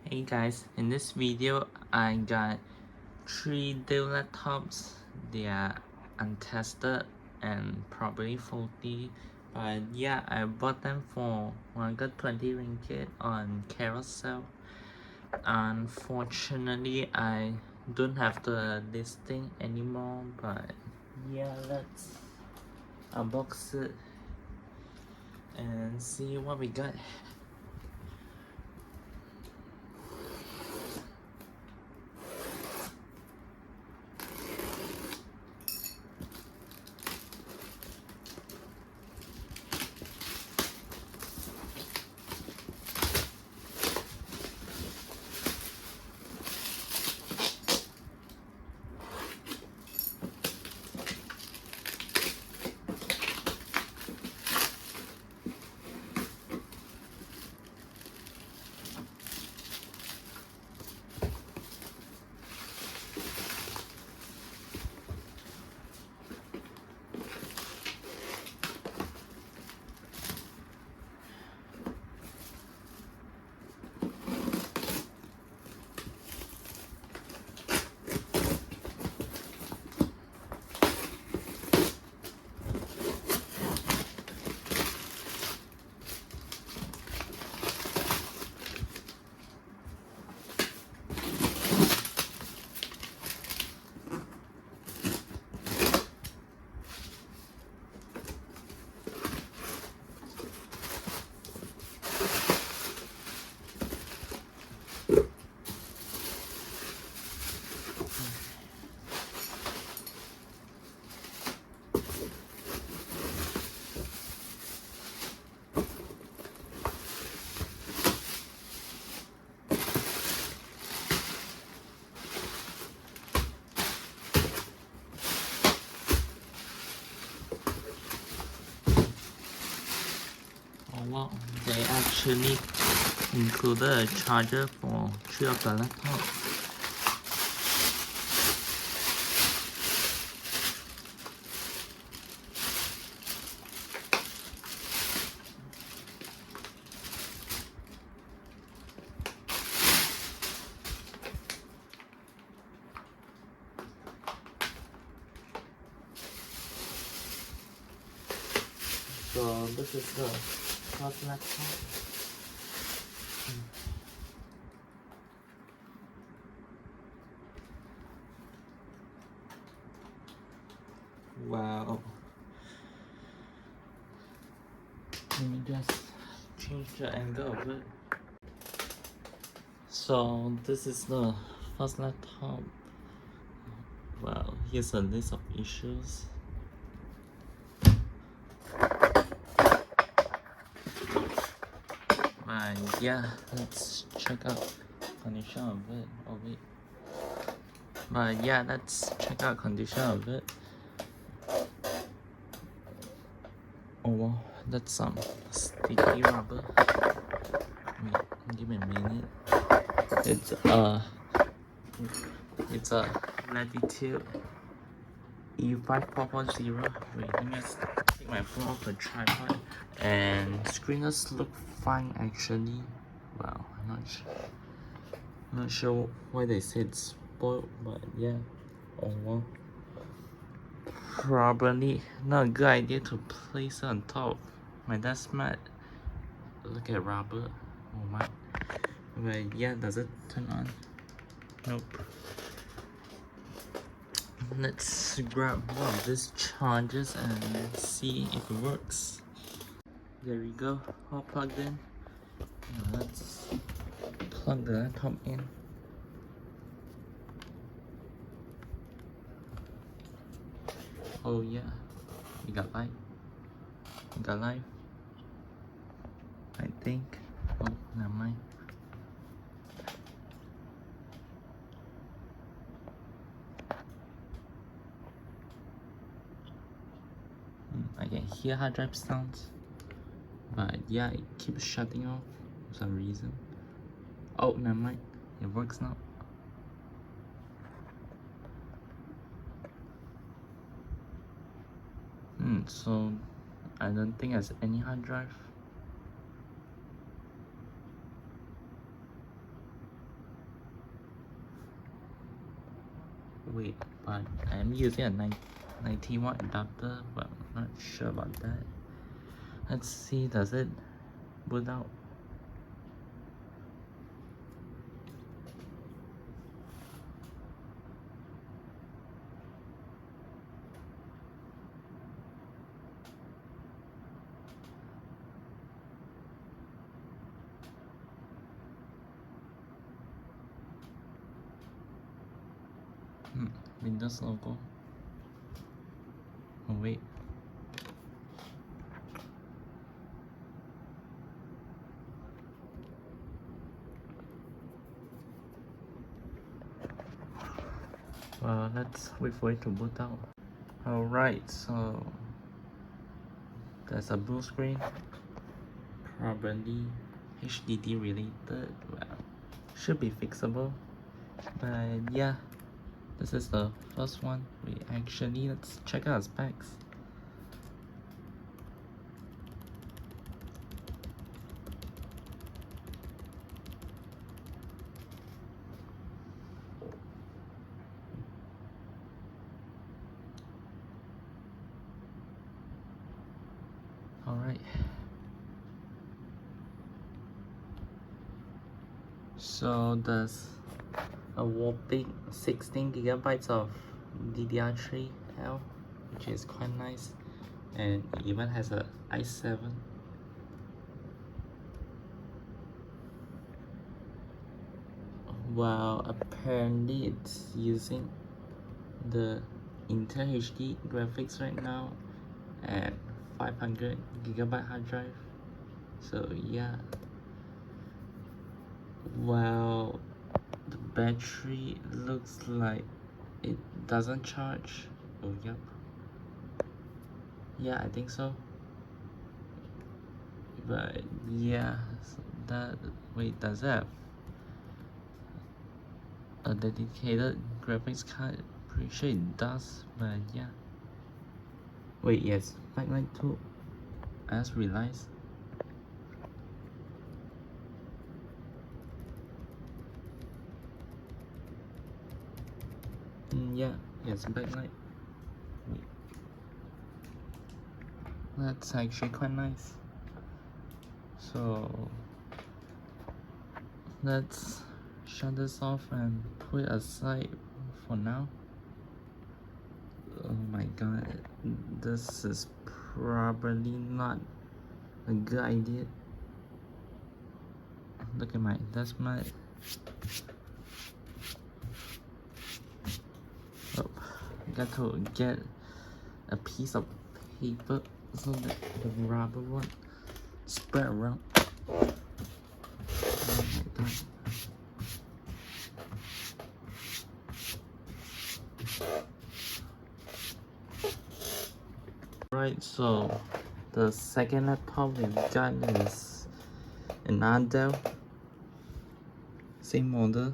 Hey guys, in this video I got 3 Dell laptops. They are untested and probably faulty, but yeah, I bought them for 120 ringgit on Carousell. Unfortunately, I don't have the listing anymore, but yeah, let's unbox it and see what we got. Well, they actually included a charger for 3 of the laptops. So this is the first laptop. Wow. Let me just change the angle of it. So this is the first laptop. Well, here's a list of issues. But yeah, let's check out condition of it. Oh wait. But yeah, let's check out condition of it. Oh wow, that's some sticky rubber. Wait, give me a minute. It's a Latitude E5440. Wait, let me just take my phone off the tripod. And screeners look fine actually. Well, I'm not sure why they say it's spoiled, but yeah. Oh well. Probably not a good idea to place it on top. My desk mat. Look at rubber. Oh my. But yeah, does it turn on? Nope. Let's grab one of these chargers and see if it works. There we go, all plugged in. Now let's plug the laptop in. Oh yeah, we got light. We got light. I think. Oh, never mind. I can hear hard drive sounds, but yeah, it keeps shutting off for some reason. Oh, never mind. It works now. So I don't think there's any hard drive. wait, but I'm using a 90-watt adapter, but I'm not sure about that. Let's see, does it boot out? Windows logo. Oh wait. Well, let's wait for it to boot out. Alright, so there's a blue screen. Probably HDD related. Well, should be fixable. But yeah, this is the first one. Let's check out specs. Alright. So there's a whopping 16 gigabytes of DDR3L, which is quite nice, and it even has a i7. Well, apparently it's using the Intel HD graphics right now and 500 gigabyte hard drive. So yeah. Well, the battery looks like it doesn't charge. Oh yep. Yeah, I think so. But yeah, so does it have a dedicated graphics card? Pretty sure it does, but yeah. Wait, yes, backlight too. I just realized. Yeah, yes, backlight. Wait. That's actually quite nice. So let's shut this off and put it aside for now. Oh my god, this is probably not a good idea. Look at that's my oh, I got to get a piece of paper so that the rubber won't spread around. Oh my god. Right, so the second laptop we've got is an Dell, same model.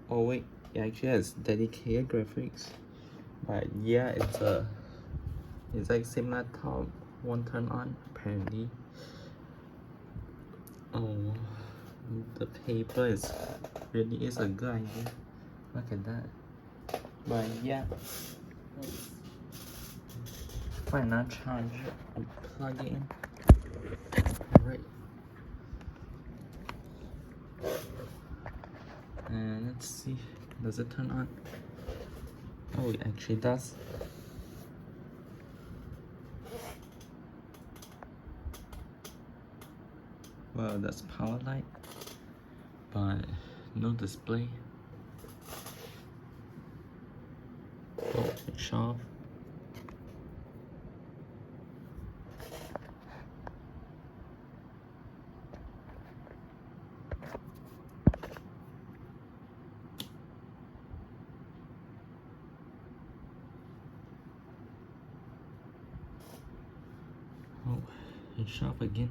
Oh wait, it actually has dedicated graphics, but yeah, it's like same laptop, won't turn on apparently. Oh, the paper really is a good idea. Look at that. But yeah, find another charger and plug it in. Alright. And let's see, does it turn on? Oh, it actually does. Well, that's power light, but no display. Oh, it's off. Oh, it's off again.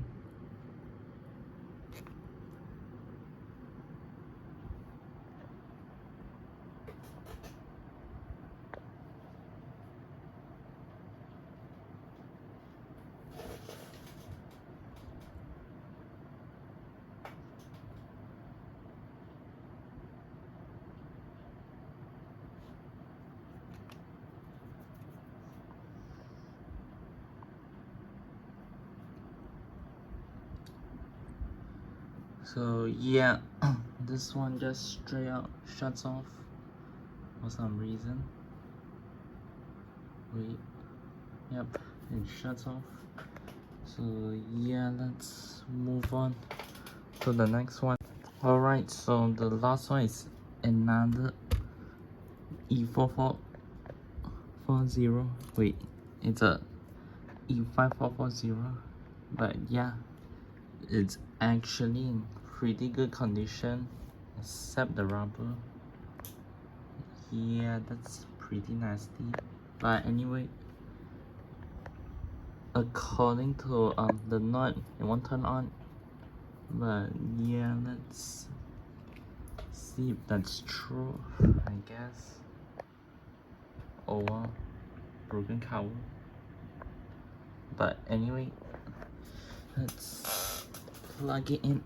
So yeah, this one just straight out shuts off for some reason. Wait, yep, it shuts off. So yeah, let's move on to the next one. Alright, so the last one is another E5440. Wait, it's a E5440, but yeah, it's actually in pretty good condition except the rubber. Yeah, that's pretty nasty. But anyway, according to the note, it won't turn on. But yeah, let's see if that's true, I guess. Oh wow, broken cover. But anyway, let's plug it in.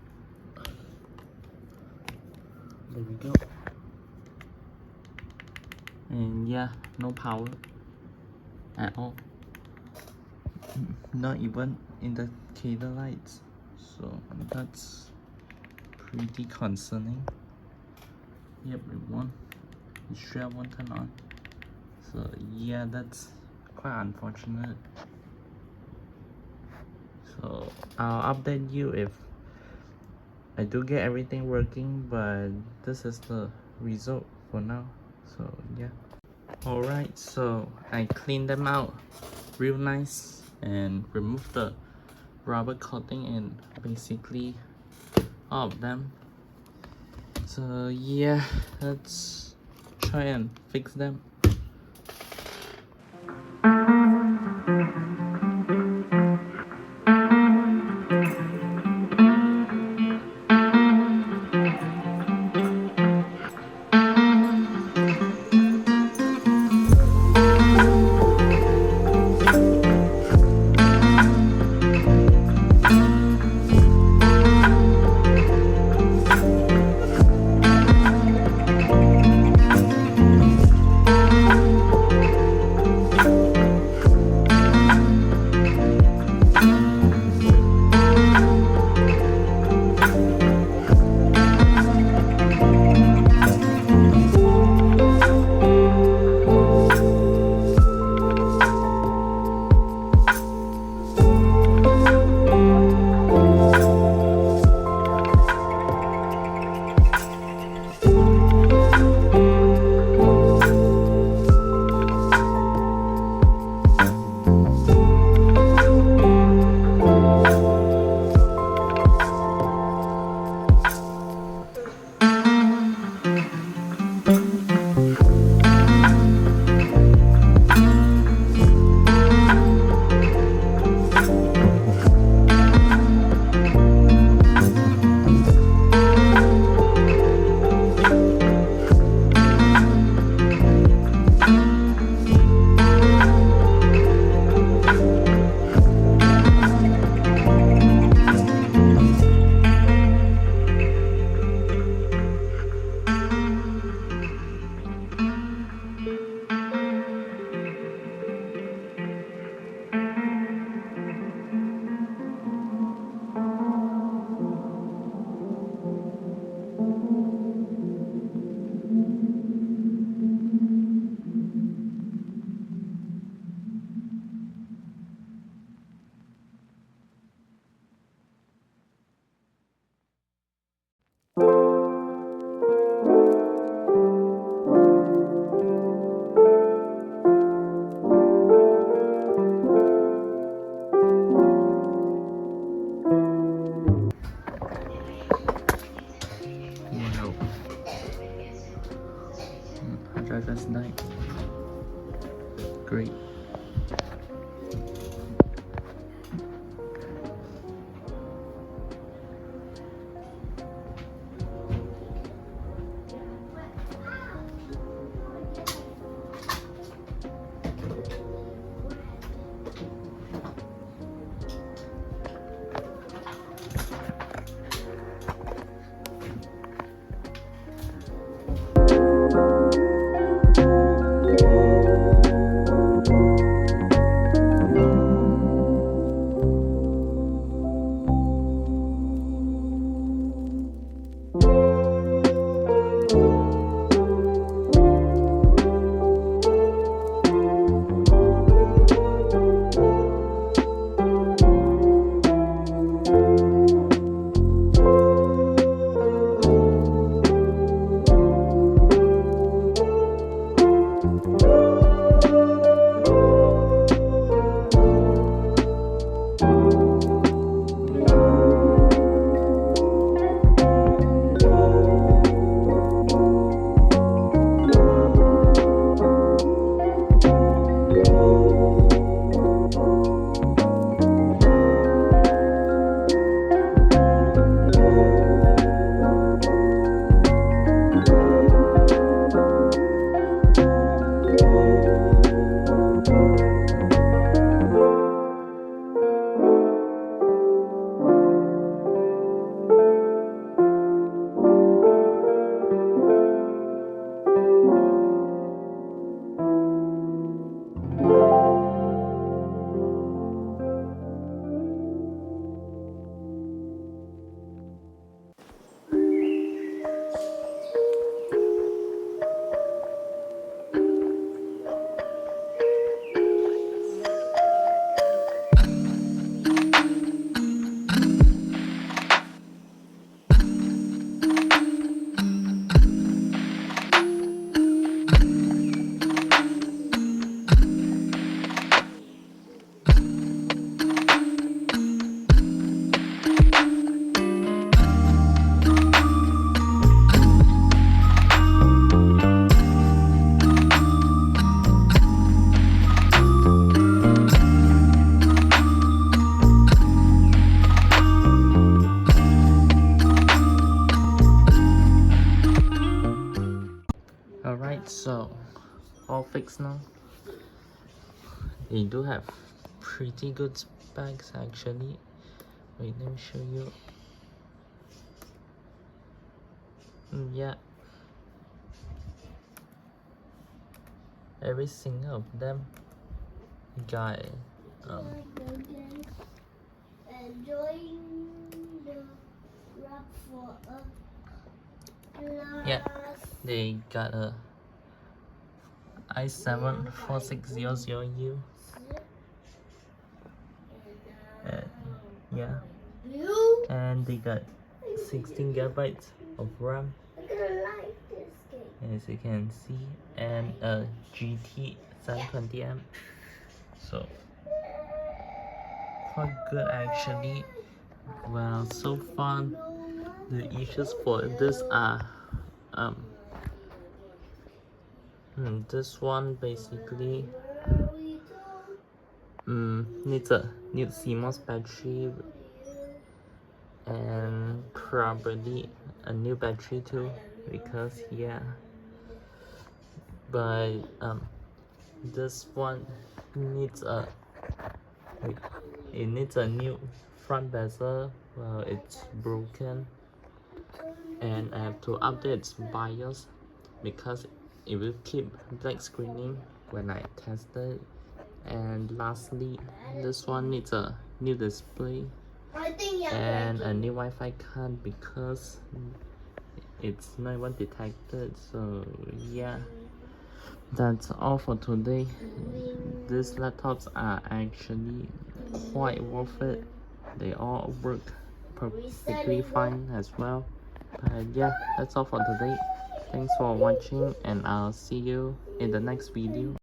There we go. And yeah, no power at all. Not even indicator lights. So that's pretty concerning. Yep, it sure won't turn on. So yeah, that's quite unfortunate. So I'll update you if I do get everything working, but this is the result for now. So yeah. Alright, so I cleaned them out real nice and removed the rubber coating and basically all of them. So yeah, let's try and fix them. Wow. Hard drive has died. Great. So all fixed now. They do have pretty good specs actually. Wait, let me show you. Yeah, every single of them got yeah, they got a i7-4600U, and yeah, and they got 16 gigabytes of RAM, as you can see, and a GT 720M. So quite good actually. Well, so far the issues for this are this one basically needs a new CMOS battery and probably a new battery too, because yeah, but this one needs a it needs a new front bezel. Well, it's broken and I have to update its BIOS because it will keep black screening when I test it. And lastly, this one needs a new display and a new Wi-Fi card because it's not even detected. So yeah, that's all for today. These laptops are actually quite worth it. They all work perfectly fine as well. But yeah, that's all for today. Thanks for watching and I'll see you in the next video.